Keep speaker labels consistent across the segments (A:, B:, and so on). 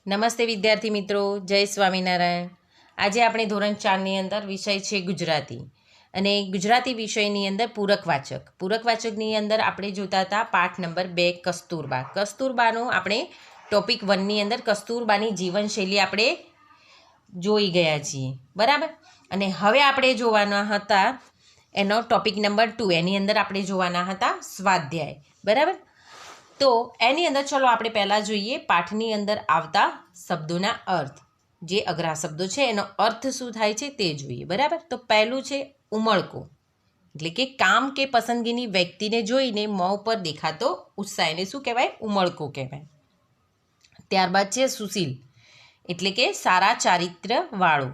A: નમસ્તે વિદ્યાર્થી મિત્રો, જય સ્વામિનારાયણ. આજે આપણે ધોરણ 4ની અંદર વિષય છે ગુજરાતી અને ગુજરાતી વિષયની અંદર પૂરકવાચકની અંદર આપણે જોતા હતા પાઠ નંબર 2 કસ્તુરબાનું આપણે ટોપિક 1ની અંદર કસ્તુરબાની જીવનશૈલી આપણે જોઈ ગયા છીએ, બરાબર. અને હવે આપણે જોવાના હતા એનો ટોપિક નંબર 2, એની અંદર આપણે જોવાના હતા સ્વાધ્યાય, બરાબર. તો એની અંદર ચલો આપણે પહેલાં જોઈએ પાઠની અંદર આવતા શબ્દોના અર્થ. જે અઘરા શબ્દો છે એનો અર્થ શું થાય છે તે જોઈએ, બરાબર. તો પહેલું છે ઉમળકો, એટલે કે કામ કે પસંદગીની વ્યક્તિને જોઈને મોં ઉપર દેખાતો ઉત્સાહ, એને શું કહેવાય? ઉમળકો કહેવાય. ત્યારબાદ છે સુશીલ, એટલે કે સારા ચારિત્ર્યવાળો.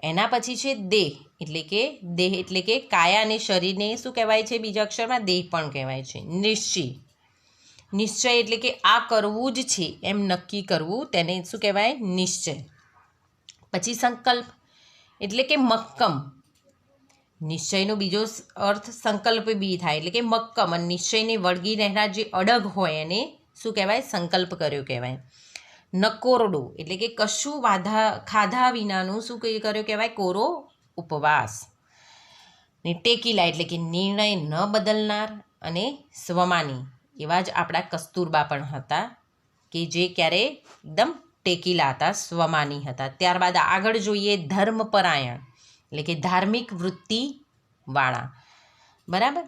A: એના પછી છે દેહ, એટલે કે કાયા અને શરીરને શું કહેવાય છે? બીજા અક્ષરમાં દેહ પણ કહેવાય છે. નિશ્ચય એટલે કે આ કરવું જ છે એમ નક્કી કરવું, તેને શું કહેવાય? નિશ્ચય. પછી સંકલ્પ એટલે કે મક્કમ. નિશ્ચયનો બીજો અર્થ સંકલ્પ બી થાય, એટલે કે મક્કમ. અને નિશ્ચયને વળગી રહેનાર જે અડગ હોય એને શું કહેવાય? સંકલ્પ કર્યો કહેવાય. નકોરડો એટલે કે કશું ખાધા વિનાનું શું કર્યો કહેવાય? કોરો ઉપવાસ. ને ટેકીલા એટલે કે નિર્ણય ન બદલનાર અને સ્વમાની. એવા જ આપણા કસ્તુરબા પણ હતા કે જે ક્યારે એકદમ ટેકીલા હતા, સ્વમાની હતા. ત્યારબાદ આગળ જોઈએ ધર્મપરાયણ, એટલે કે ધાર્મિક વૃત્તિવાળા, બરાબર.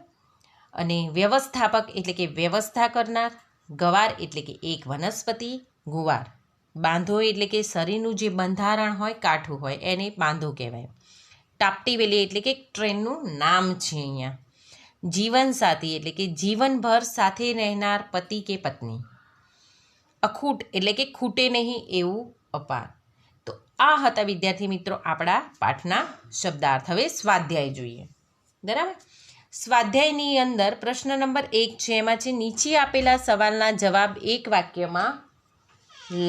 A: અને વ્યવસ્થાપક એટલે કે વ્યવસ્થા કરનાર. ગવાર એટલે કે એક વનસ્પતિ, ગુવાર. બાંધો એટલે કે શરીરનું જે બંધારણ હોય, કાઠું હોય, એને બાંધો કહેવાય. ટાપટીવેલી એટલે કે ટ્રેનનું નામ છે અહીંયા. જીવનસાથી એટલે કે જીવનભર સાથે રહેનાર પતિ કે પત્ની. અખૂટ એટલે કે ખૂટે નહીં એવું અપાર. તો આ હતા વિદ્યાર્થી મિત્રો આપણા પાઠના શબ્દાર્થ. હવે સ્વાધ્યાય જોઈએ, બરાબર. સ્વાધ્યાયની અંદર પ્રશ્ન નંબર 1 છે, એમાં છે નીચે આપેલા સવાલના જવાબ એક વાક્યમાં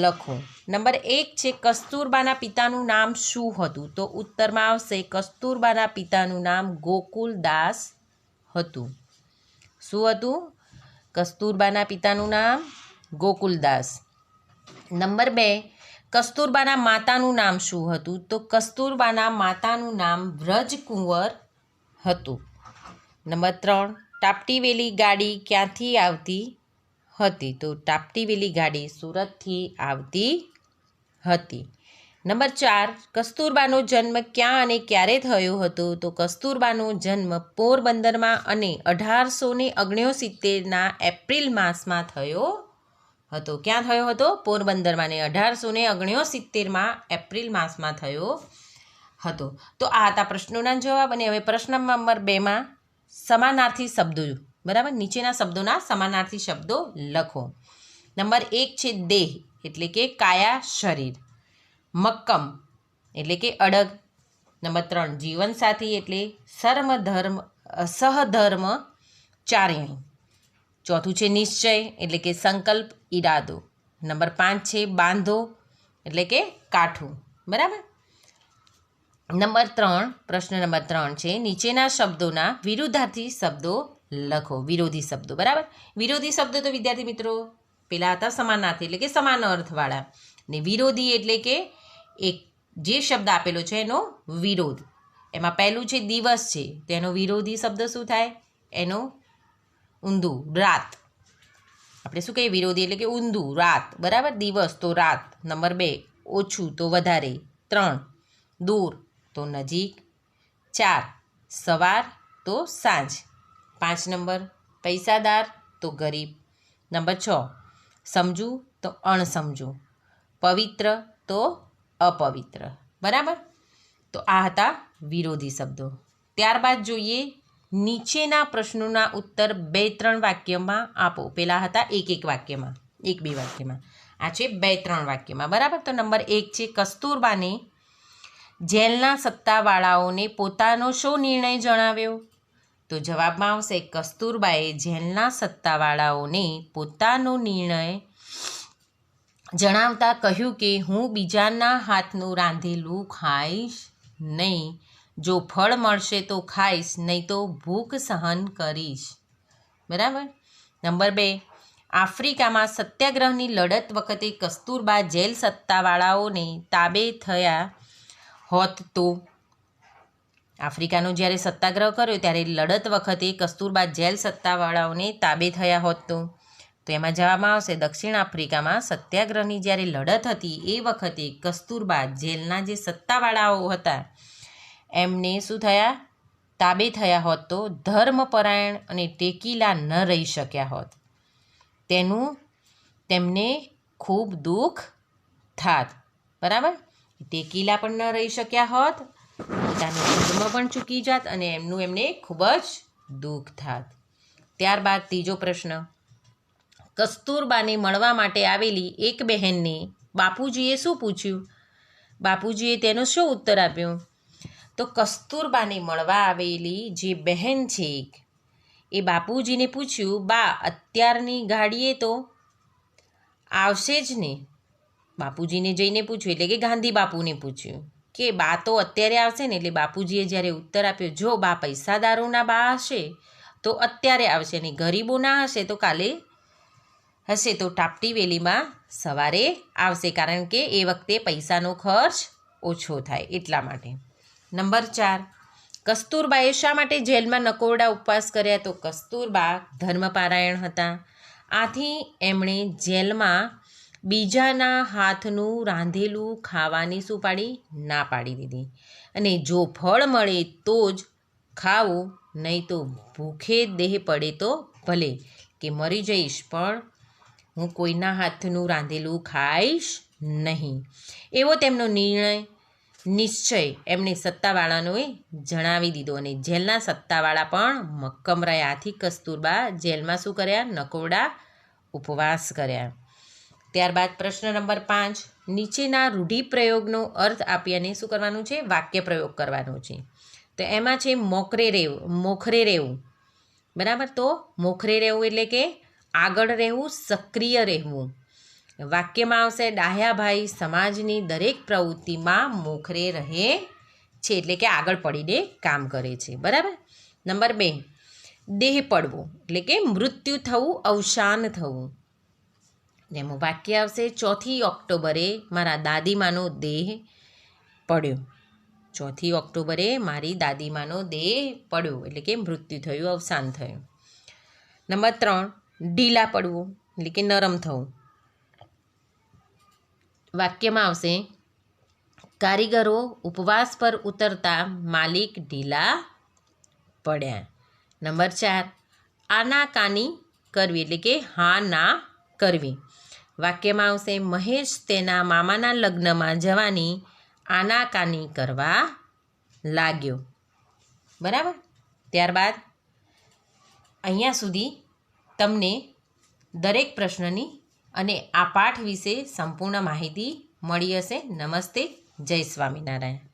A: લખો. નંબર 1 છે કસ્તુરબાના પિતાનું નામ શું હતું? તો ઉત્તરમાં આવશે કસ્તુરબાના પિતાનું નામ ગોકુલદાસ હતું. શું હતું? કસ્તુરબાના પિતાનું નામ ગોકુલદાસ. નંબર 2 કસ્તુરબાના માતાનું નામ શું હતું? તો કસ્તુરબાના માતાનું નામ વ્રજકુંવર હતું. નંબર 3 ટાપટીવેલી ગાડી ક્યાંથી આવતી હતી? તો ટાપટીવેલી ગાડી સુરતથી આવતી હતી. નંબર 4 કસ્તુરબાનો જન્મ ક્યાં અને ક્યારે થયો હતો? તો કસ્તુરબાનો જન્મ પોરબંદરમાં અને 1869ના એપ્રિલ માસમાં થયો હતો. ક્યાં થયો હતો? પોરબંદરમાં. અને 1869માં એપ્રિલ માસમાં થયો હતો. તો આ હતા પ્રશ્નોના જવાબ. અને હવે પ્રશ્ન નંબર 2માં સમાનાર્થી શબ્દો, બરાબર. નીચેના શબ્દોના સમાનાર્થી શબ્દો લખો. નંબર 1 છે દેહ, એટલે કે કાયા શરીર. મક્કમ એટલે કે અડગ. નંબર 3 જીવનસાથી એટલે સહધર્મચારિણી. ચોથું છે નિશ્ચય એટલે કે સંકલ્પ, ઈરાદો. નંબર 5 છે બાંધો એટલે કે કાઠું, બરાબર. નંબર 3 પ્રશ્ન નંબર 3 છે નીચેના શબ્દોના વિરુદ્ધાર્થી શબ્દો લખો. વિરોધી શબ્દો, બરાબર. વિરોધી શબ્દો તો વિદ્યાર્થી મિત્રો પેલા હતા સમાનાર્થી એટલે કે સમાન અર્થવાળા. ને વિરોધી એટલે કે એક જે શબ્દ આપેલો છે એનો વિરોધ. એમાં પહેલું છે દિવસ છે, તેનો વિરોધી શબ્દ શું થાય? એનો ઊંધું, રાત. આપણે શું કહીએ? વિરોધી એટલે કે ઊંધું, રાત, બરાબર. દિવસ તો રાત. નંબર 2 ઓછું તો વધારે. 3 દૂર તો નજીક. 4 સવાર તો સાંજ. 5 નંબર પૈસાદાર તો ગરીબ. નંબર 6 સમજું તો અણસમજું. પવિત્ર તો અપવિત્ર, બરાબર. તો આ હતા વિરોધી શબ્દો. ત્યારબાદ જોઈએ નીચેના પ્રશ્નોના ઉત્તર 2-3 વાક્યમાં આપો. પેલા હતા 1-1 વાક્યમાં, 1-2 વાક્યમાં. આ છે 2-3 વાક્યમાં, બરાબર. તો નંબર 1 છે કસ્તુરબાને જેલના સત્તાવાળાઓને પોતાનો શો નિર્ણય જણાવ્યો? તો જવાબમાં આવશે કસ્તુરબાએ જેલના સત્તાવાળાઓને પોતાનો નિર્ણય જણાવતા કહ્યું કે હું બીજાના હાથનું રાંધેલું ખાઈશ નહીં. જો ફળ મળશે તો ખાઈશ, નહીં તો ભૂખ સહન કરીશ, બરાબર. નંબર 2 આફ્રિકામાં સત્યાગ્રહની લડત વખતે કસ્તુરબા જેલ સત્તાવાળાઓને તાબે થયા હોત તો? આફ્રિકાનો જ્યારે સત્યાગ્રહ કર્યો ત્યારે લડત વખતે કસ્તુરબા જેલ સત્તાવાળાઓને તાબે થયા હોત તો એમાં જવાબમાં આવશે દક્ષિણ આફ્રિકામાં સત્યાગ્રહની જ્યારે લડત હતી એ વખતે કસ્તુરબા જેલના જે સત્તાવાળાઓ હતા એમને શું થયા? તાબે થયા હોત તો ધર્મપરાયણ અને ટેકીલા ન રહી શક્યા હોત. તેમને ખૂબ દુઃખ થાત. બરાબર? ટેકીલા પણ ન રહી શક્યા હોત, પોતાનો ધર્મ પણ ચૂકી જાત અને એમને ખૂબ જ દુઃખ થાત. ત્યારબાદ ત્રીજો પ્રશ્ન, કસ્તુરબાને મળવા માટે આવેલી એક બહેનને બાપુજીએ શું પૂછ્યું? બાપુજીએ તેનો શું ઉત્તર આપ્યો? તો કસ્તુરબાને મળવા આવેલી જે બહેન છે એ બાપુજીને પૂછ્યું, બા અત્યારની ગાડીએ તો આવશે જ ને. બાપુજીને જઈને પૂછ્યું એટલે કે ગાંધી બાપુને પૂછ્યું કે બા તો અત્યારે આવશે ને. એટલે બાપુજીએ જ્યારે ઉત્તર આપ્યો, જો બા પૈસાદારોના બા હશે તો અત્યારે આવશે ને ગરીબોના હશે તો કાલે હશે તો ટાપટી વેલીમાં સવારે આવશે, કારણ કે એ વખતે પૈસાનો ખર્ચ ઓછો થાય એટલા માટે. નંબર 4, કસ્તુરબાએ શા માટે જેલમાં નકોરડા ઉપવાસ કર્યા? તો કસ્તુરબા ધર્મપારાયણ હતા. આથી એમણે જેલમાં બીજાના હાથનું રાંધેલું ખાવાની શું પાડી? ના પાડી દીધી. અને જો ફળ મળે તો જ ખાવું, નહીં તો ભૂખે દેહ પડે તો ભલે, કે મરી જઈશ પણ હું કોઈના હાથનું રાંધેલું ખાઈશ નહીં. એવો તેમનો નિશ્ચય એમને સત્તાવાળાઓએ જણાવી દીધો અને જેલના સત્તાવાળા પણ મક્કમ રહ્યા. આથી કસ્તુરબા જેલમાં શું કર્યા? નકોરડા ઉપવાસ કર્યા. ત્યારબાદ પ્રશ્ન નંબર 5, નીચેના રૂઢિપ્રયોગનો અર્થ આપી અને શું કરવાનું છે? વાક્ય પ્રયોગ કરવાનો છે. તો એમાં છે મોખરે રહેવું. બરાબર? તો મોખરે રહેવું એટલે કે આગળ રહેવું, સક્રિય રહેવું. વાક્યમાં આવશે ડાહ્યાભાઈ સમાજની દરેક પ્રવૃત્તિમાં મોખરે રહે છે, એટલે કે આગળ પડીને કામ કરે છે. બરાબર? નંબર 2, દેહ પડવું એટલે કે મૃત્યુ થવું, અવસાન થવું. જેમાં વાક્ય આવશે 4મી ઓક્ટોબરે મારા દાદીમાનો દેહ પડ્યો. 4મી ઓક્ટોબરે મારી દાદીમાનો દેહ પડ્યો એટલે કે મૃત્યુ થયું, અવસાન થયું. નંબર 3, ઢીલા પડવું એટલે કે નરમ થવું. વાક્યમાં આવશે કારીગરો ઉપવાસ પર ઉતરતા માલિક ઢીલા પડ્યા. નંબર 4, આનાકાની કરવી એટલે કે હા ના કરવી. વાક્યમાં આવશે મહેશ તેના મામાના લગ્નમાં જવાની આનાકાની કરવા લાગ્યો. બરાબર? ત્યારબાદ અહીંયા સુધી તમને દરેક પ્રશ્નની અને આ પાઠ વિશે સંપૂર્ણ માહિતી મળી હશે. નમસ્તે, જય સ્વામિનારાયણ.